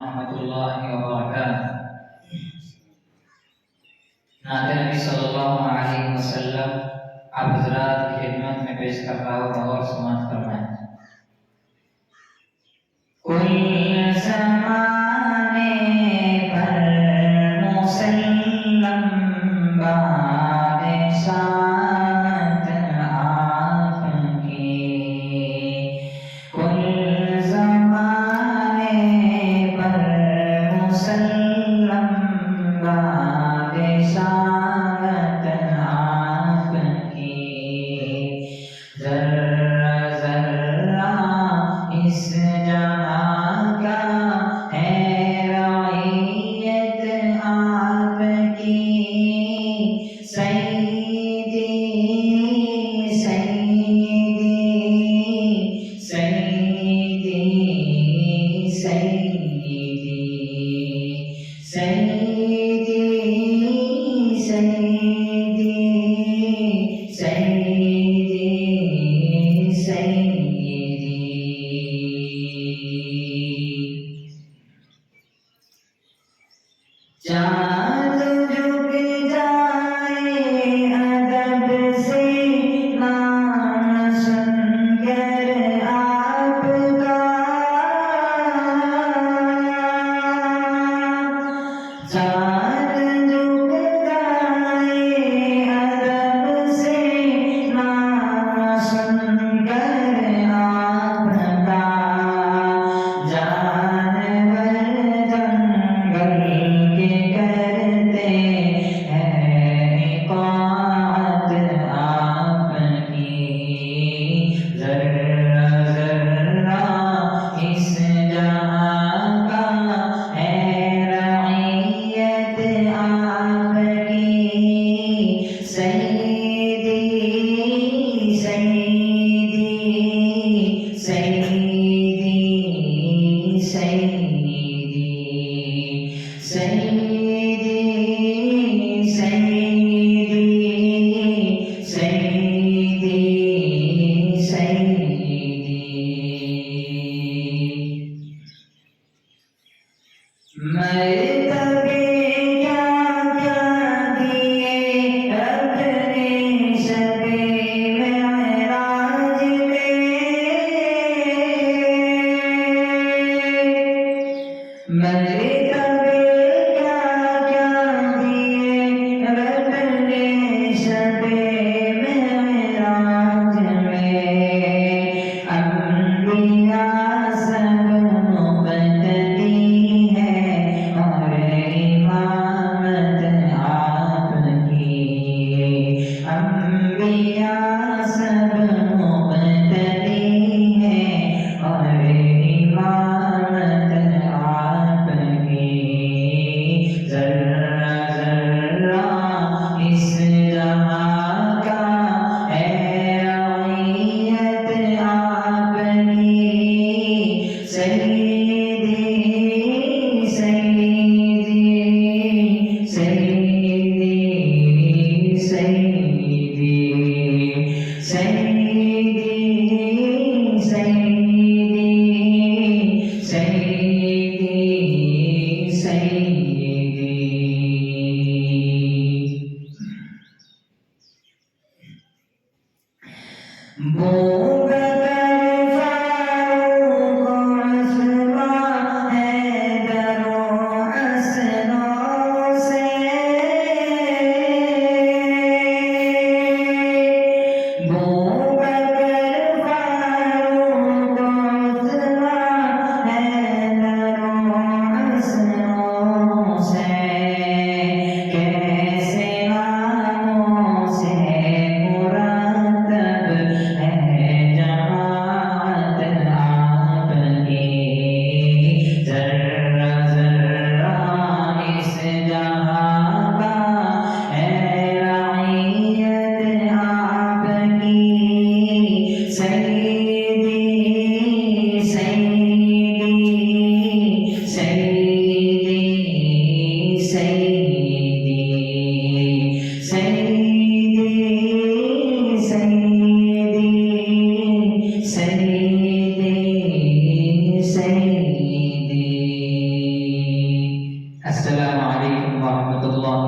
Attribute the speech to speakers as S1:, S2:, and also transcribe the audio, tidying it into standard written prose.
S1: Warahmatullahi wabarakatuh. नाते नबी सल्लल्लाहु अलैहि वसल्लम आप हजरात की खिदमत में पेश कर रहा हूँ और समाप्त फरमाएं। कुल ज़माने पर मुसल्लम बादशाहत आपकी, कुल ज़माने पर मुसल्लम बादशाहत आपकी, ज़र्रा ज़र्रा इस जहां का है रईयत आपकी, सैयदी सैयदी सैयदी सैयदी सैयदी सैयदी सैयदी सैयदी। चाँद झुक जाए अदब से नाम सुनकर आपका, चाँद झुक जाए अदब से नाम सुनकर आपका, जानवर जंगल के करते हैं इताअत आपकी, ज़र्रा ज़र्रा इस जहां का है रईयत आपकी, सैयदी सैयदी सैयदी सैयदी सैयदी सैयदी सैयदी सैयदी। मर्तबे क्या क्या दिए रब ने शबे मेराज में, मर्तबे क्या क्या दिए रब ने शबे मेराज में, अंबिया सब मुबतदी है और इमामत आपकी, अंबिया सब मुबतदी है और इमामत आपकी, السلام علیکم ورحمۃ اللہ